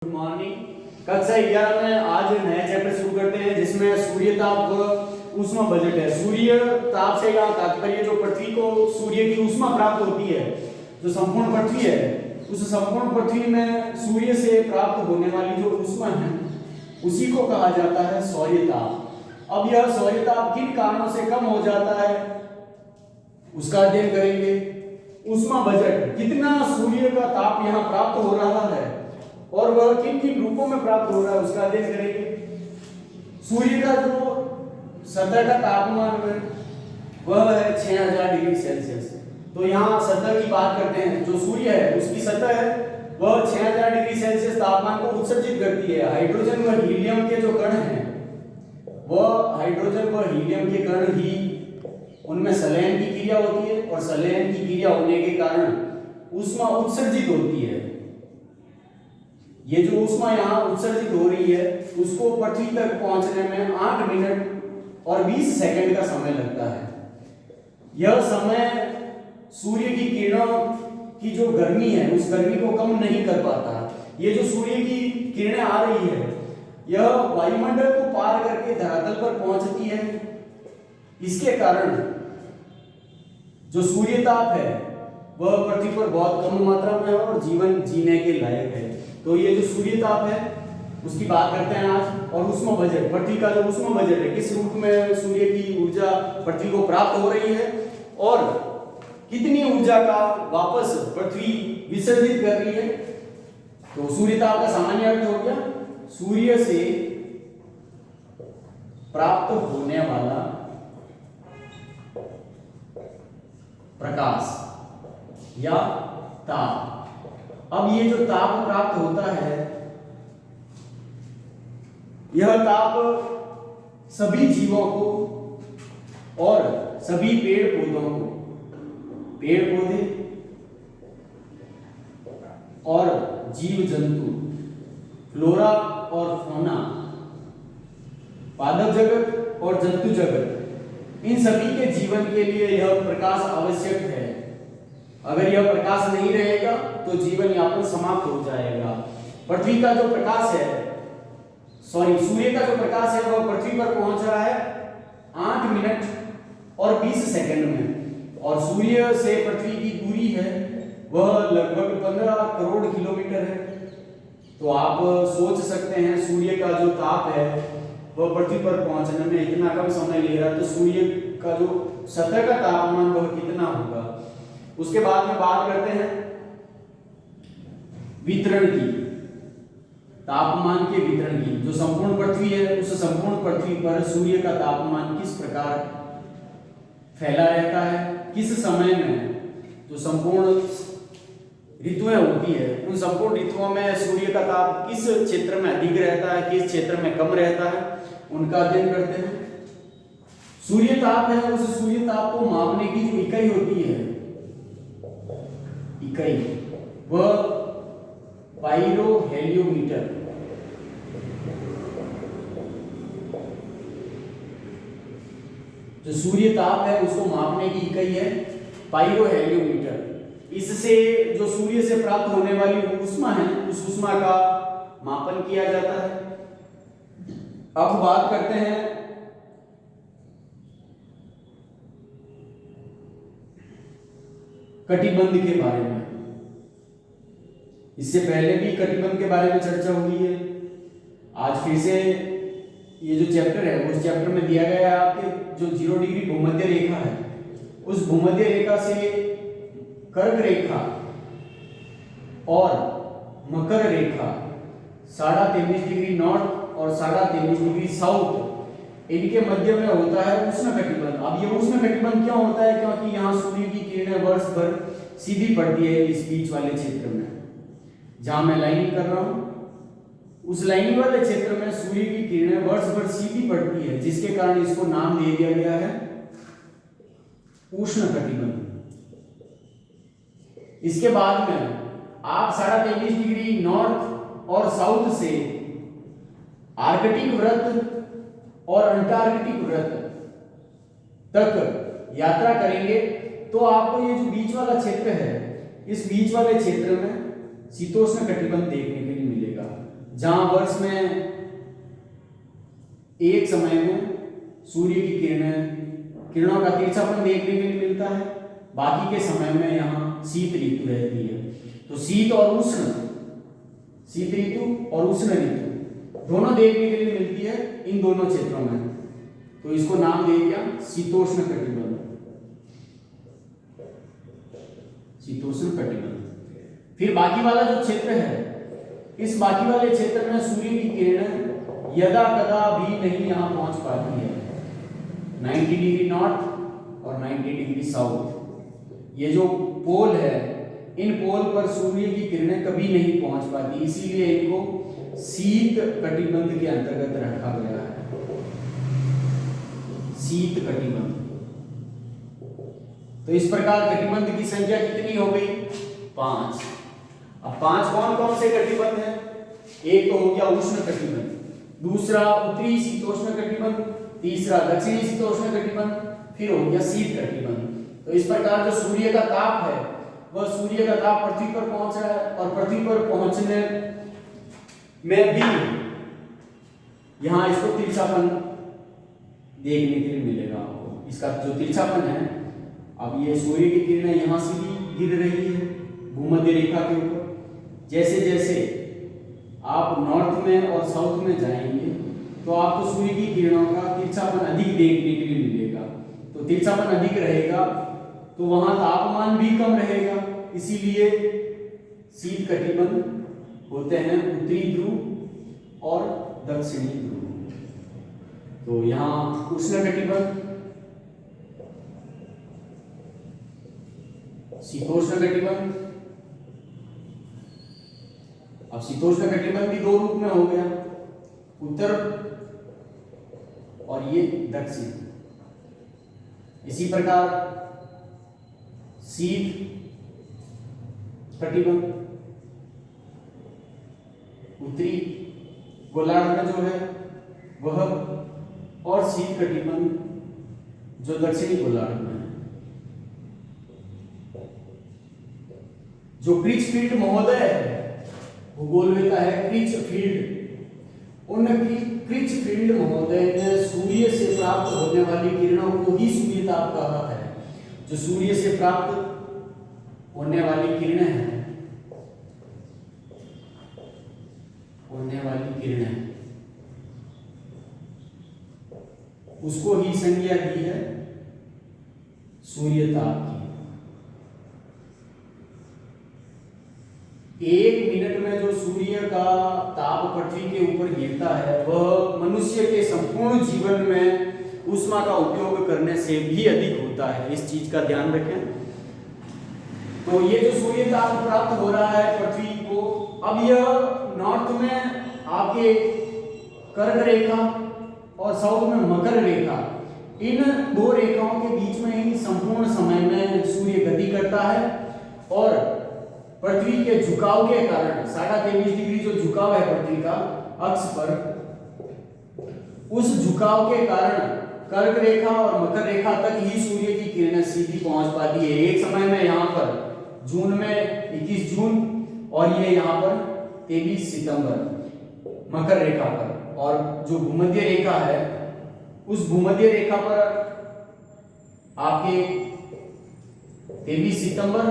Good morning. कक्षा 11 में आज नया चैप्टर शुरू करते हैं जिसमें सूर्य ताप व ऊष्मा बजट है। सूर्य ताप से यहाँ तात्पर्य जो पृथ्वी को सूर्य की ऊष्मा प्राप्त होती है, जो संपूर्ण पृथ्वी है, उस संपूर्ण पृथ्वी में सूर्य से प्राप्त होने वाली जो ऊष्मा है उसी को कहा जाता है सौर्य ताप। अब यह सौर्य ताप किन कारणों से कम हो जाता है उसका अध्ययन करेंगे। ऊष्मा बजट, कितना सूर्य का ताप यहाँ प्राप्त हो रहा है और वह किन किन रूपों में प्राप्त हो रहा है उसका अध्ययन करेंगे। सूर्य का जो सतह का तापमान है वह है 6000 डिग्री सेल्सियस। तो यहाँ सतह की बात करते हैं, जो सूर्य है उसकी सतह है वह 6000 डिग्री सेल्सियस तापमान को उत्सर्जित करती है। हाइड्रोजन व हीलियम के जो कण हैं वह हाइड्रोजन व हीलियम के कण ही उनमें संलयन की क्रिया होती है और संलयन की क्रिया होने के कारण ऊष्मा उत्सर्जित होती है। ये जो ऊष्मा यहाँ उत्सर्जित हो रही है उसको पृथ्वी तक पहुंचने में 8 मिनट और 20 सेकंड का समय लगता है। यह समय सूर्य की किरणों की जो गर्मी है उस गर्मी को कम नहीं कर पाता। ये जो सूर्य की किरणें आ रही है यह वायुमंडल को पार करके धरातल पर पहुंचती है। इसके कारण जो सूर्य ताप है वह पृथ्वी पर बहुत कम मात्रा में है और जीवन जीने के लायक है। तो ये जो सूर्य ताप है उसकी बात करते हैं आज। और ऊष्मा बजट, पृथ्वी का जो ऊष्मा बजट है, किस रूप में सूर्य की ऊर्जा पृथ्वी को प्राप्त हो रही है और कितनी ऊर्जा का वापस पृथ्वी विसर्जित कर रही है। तो सूर्य ताप का सामान्य अर्थ हो गया सूर्य से प्राप्त होने वाला प्रकाश या ताप। अब ये जो ताप प्राप्त होता है यह ताप सभी जीवों को और सभी पेड़ पौधों को, पेड़ पौधे और जीव जंतु, फ्लोरा और फौना, पादप जगत और जंतु जगत, इन सभी के जीवन के लिए यह प्रकाश आवश्यक है। अगर यह प्रकाश नहीं रहेगा तो जीवन यापन समाप्त हो जाएगा। पृथ्वी का जो प्रकाश है, सूर्य का जो प्रकाश है वह पृथ्वी पर पहुंच रहा है 8 मिनट और 20 सेकंड में और सूर्य से पृथ्वी की दूरी है वह लगभग 15 करोड़ किलोमीटर है। तो आप सोच सकते हैं सूर्य का जो ताप है वह पृथ्वी पर पहुंचने में इतना कम समय ले रहा है, तो सूर्य का जो सतह का तापमान वह कितना होगा। उसके बाद में बात करते हैं वितरण की, तापमान के वितरण की। जो संपूर्ण पृथ्वी है उस संपूर्ण पृथ्वी पर सूर्य का तापमान किस प्रकार फैला रहता है, किस समय में जो संपूर्ण ऋतुएं होती है उन संपूर्ण ऋतुओं में सूर्य का ताप किस क्षेत्र में अधिक रहता है, किस क्षेत्र में कम रहता है, उनका अध्ययन करते हैं। सूर्य ताप है, उस सूर्य ताप को मापने की जो इकाई होती है, इकाई वह पाइरोहेलियोमीटर, जो सूर्य ताप है उसको मापने की इकाई है पाइरोहेलियोमीटर। इससे जो सूर्य से प्राप्त होने वाली ऊष्मा है उस ऊष्मा का मापन किया जाता है। अब बात करते हैं कटिबंध के बारे में। इससे पहले भी कटिबंध के बारे में चर्चा हुई है। आज फिर से ये जो चैप्टर है उस चैप्टर में दिया गया है आपके जो 0 डिग्री भूमध्य रेखा है उस भूमध्य रेखा से कर्क रेखा और मकर रेखा 23.5 डिग्री नॉर्थ और 23.5 डिग्री साउथ, इनके मध्य में होता है उष्ण कटिबंध। अब ये उष्ण कटिबंध क्यों होता है? क्योंकि यहाँ सूर्य की किरणें वर्ष भर सीधी पड़ती है इस बीच वाले क्षेत्र में। जहां मैं लाइनिंग कर रहा हूं उस लाइनिंग वाले क्षेत्र में सूर्य की किरणें वर्ष भर सीधी पड़ती है, जिसके कारण इसको नाम दे दिया गया है उष्ण कटिबंध। इसके बाद में आप 23.5 डिग्री नॉर्थ और साउथ से आर्कटिक वृत्त और अंटार्कटिक वृत्त तक यात्रा करेंगे तो आपको ये जो बीच वाला क्षेत्र है इस बीच वाले क्षेत्र में शीतोष्ण कटिबंध देखने के लिए मिलेगा। जहां वर्ष में एक समय में सूर्य की किरणों का तिरछापन देखने के लिए मिलता है, बाकी के समय में यहाँ शीत ऋतु रहती है। तो शीत ऋतु और उष्ण ऋतु दोनों देखने के लिए मिलती है इन दोनों क्षेत्रों में। तो इसको नाम दे दिया शीतोष्ण कटिबंध। शीतोष्ण कटिबंध। फिर बाकी वाला जो क्षेत्र है, इस बाकी वाले क्षेत्र में सूर्य की किरणें यदा कदा भी नहीं यहाँ पहुंच पाती है। 90 डिग्री नॉर्थ और 90 डिग्री साउथ, ये जो पोल है, इन पोल पर सूर्य की किरणें कभी नहीं पहुंच पाती, इसीलिए इनको शीत कटिबंध के अंतर्गत रखा गया है। शीत कटिबंध। तो इस प्रकार कटिबंध की संख्या कितनी हो गई? 5। अब 5 कौन कौन से कटिबंध है? एक तो हो गया उष्ण कटिबंध, दूसरा उत्तरी शीतोष्ण कटिबंध, तीसरा दक्षिणी शीतोष्ण कटिबंध, फिर हो गया शीत कटिबंध। तो इस प्रकार जो सूर्य का ताप है, वह सूर्य का ताप पृथ्वी पर पहुंच रहा है, और पृथ्वी पर पहुंचने में भी यहां इसको तिरछापन देखने के लिए मिलेगा आपको। इसका जो तिरछापन है, अब ये सूर्य की किरणें यहां से भी गिर रही है भूमध्य रेखा के ऊपर। जैसे जैसे आप नॉर्थ में और साउथ में जाएंगे तो आपको सूर्य की किरणों का तिरछापन अधिक देखने के लिए मिलेगा। तो तिरछापन अधिक रहेगा तो वहां तापमान भी कम रहेगा, इसीलिए शीत कटिबंध होते हैं उत्तरी ध्रुव और दक्षिणी ध्रुव। तो यहाँ उष्ण कटिबंध, शीतोष्ण कटिबंध। अब शीतोष्ण कटिबंध भी दो रूप में हो गया, उत्तर और ये दक्षिण। इसी प्रकार शीत कटिबंध उत्तरी गोलार्ध में जो है वह, और शीत कटिबंध जो दक्षिणी गोलार्ध में है। जो क्रिचफील्ड महोदय है, भूगोलवेता है क्रिचफील्ड, उन क्रिचफील्ड महोदय ने सूर्य से प्राप्त होने वाली किरणों को ही सूर्य ताप कहा है। जो सूर्य से प्राप्त होने वाली किरणें हैं, उसको ही संज्ञा दी है सूर्य ताप की। 1 मिनट में जो सूर्य का ताप पृथ्वी के ऊपर गिरता है, वह मनुष्य के संपूर्ण जीवन में ऊष्मा का उपयोग करने से भी अधिक होता है। इस चीज का ध्यान रखें। तो ये जो सूर्य ताप प्राप्त हो रहा है पृथ्वी को, अब यह नॉर्थ में आपके कर्क रेखा और साउथ में मकर रेखा, इन दो रेखाओं के बीच में ही संपूर्ण समय में सूर्य गति करता है, और पृथ्वी के झुकाव के कारण 23.5 डिग्री जो झुकाव है पृथ्वी का अक्ष पर, उस झुकाव के कारण कर्क रेखा और मकर रेखा तक ही सूर्य की किरणें सीधी पहुंच पाती है। एक समय में यहाँ पर जून में 21 जून और ये यहाँ पर 23 सितंबर मकर रेखा पर, और जो भूमध्य रेखा है उस भूमध्य रेखा पर आपके 23 सितंबर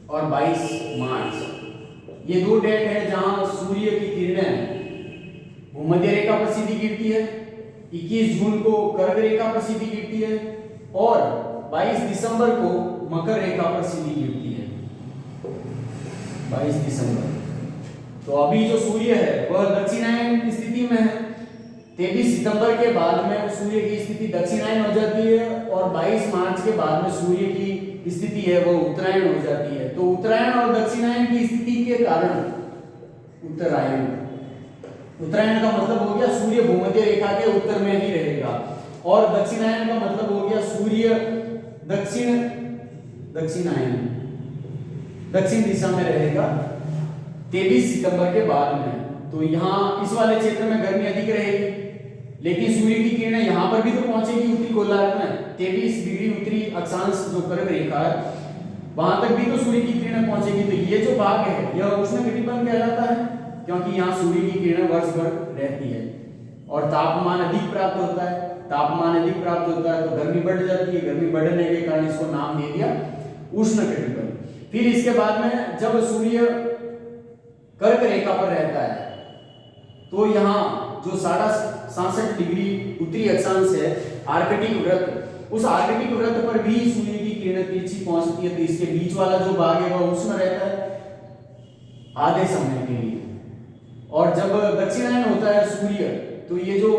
और 22 मार्च, ये दो डेट है जहां सूर्य की किरणें भूमध्य रेखा पर सीधी गिरती है, 21 जून को कर्क रेखा पर सीधी गिरती है, और 22 दिसंबर को मकर रेखा पर सीधी गिरती है। 22 दिसंबर। तो अभी जो सूर्य है वह दक्षिणायन स्थिति में है। 23 सितंबर के बाद में सूर्य की स्थिति दक्षिणायन हो जाती है, और 22 मार्च के बाद में सूर्य की स्थिति है वो उत्तरायण हो जाती है। तो उत्तरायण और दक्षिणायन की स्थिति के कारण उत्तरायण का मतलब हो गया सूर्य भूमध्य रेखा के उत्तर में ही रहेगा, और दक्षिणायन का मतलब हो गया सूर्य दक्षिण दिशा में रहेगा 23 सितंबर के बाद में। तो यहाँ इस वाले क्षेत्र में गर्मी अधिक रहेगी, लेकिन सूर्य की किरणें यहाँ पर भी तो पहुंचेगी उत्तरी गोलार्ध में। 23 डिग्री उत्तरी अक्षांश जो कर्क रेखा है वहां तक भी तो सूर्य की किरणें पहुंचेगी। तो ये जो भाग है यह उष्ण कटिबंध कहलाता है। क्योंकि यहाँ सूर्य की किरणें वर्ष भर रहती है और तापमान अधिक प्राप्त होता है। तापमान अधिक प्राप्त होता है तो गर्मी बढ़ जाती है, गर्मी बढ़ने के कारण इसको नाम दे दिया उष्णकटिबंध। फिर इसके बाद में जब सूर्य कर्क रेखा पर रहता है तो यहाँ जो 67.5 डिग्री उत्तरी अक्षांश है आर्कटिक वृत्त, उस आर्कटिक वृत्त पर भी सूर्य की किरणें तिरछी पहुंचती है, तो इसके बीच वाला जो भाग है वह उष्ण रहता है आधे समय के लिए। और जब दक्षिणायन होता है सूर्य तो ये जो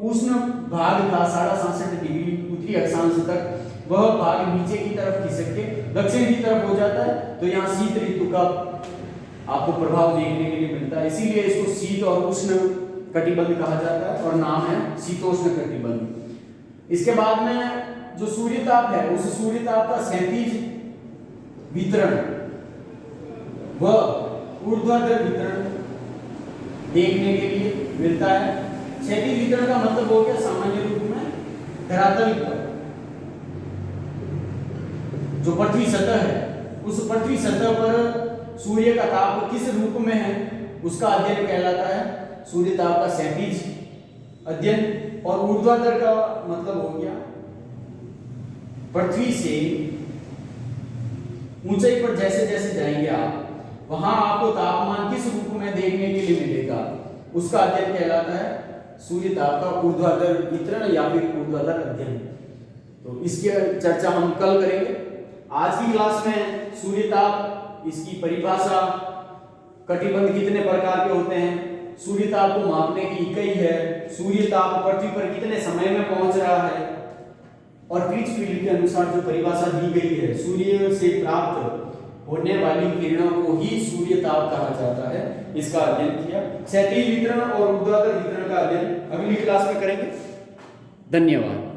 उष्ण भाग था 67.5 डिग्री उत्तरी अक्षांश तक वह भाग नीचे की तरफ खिसक के दक्षिण की तरफ हो जाता है, तो यहाँ शीत ऋतु का आपको प्रभाव देखने के लिए मिलता है। इसीलिए इसको शीत और उष्ण कटिबंध कहा जाता है और नाम है शीतोष्ण कटिबंध। इसके बाद में जो सूर्य ताप है उस सूर्य ताप का क्षैतिज वितरण व ऊर्ध्वाधर वितरण देखने के लिए मिलता है। क्षैतिज वितरण का मतलब हो गया सामान्य रूप में धरातल पर जो पृथ्वी सतह है उस पृथ्वी सतह पर सूर्य का ताप किस रूप में है उसका अध्ययन कहलाता है सूर्य ताप का क्षैतिज अध्ययन। और ऊर्ध्वाधर का मतलब हो गया पृथ्वी से ऊंचाई पर जैसे जैसे जाएंगे आप वहां आपको तापमान किस रूप में देखने के लिए मिलेगा उसका अध्ययन कहलाता है सूर्य ताप का ऊर्ध्वाधर वितरण या फिर ऊर्ध्वाधर अध्ययन। तो इसकी चर्चा हम कल करेंगे। आज की क्लास में सूर्य ताप, इसकी परिभाषा, कटिबंध कितने प्रकार के होते हैं, सूर्य ताप को मापने की इकाई है, सूर्य ताप पृथ्वी पर कितने समय में पहुंच रहा है और क्रिचफील्ड के अनुसार जो परिभाषा दी गई है सूर्य से प्राप्त होने वाली किरणों को ही सूर्य ताप कहा जाता है, इसका अध्ययन किया। क्षैतिज वितरण और ऊर्ध्वाधर वितरण का अध्ययन अगली क्लास में करेंगे। धन्यवाद।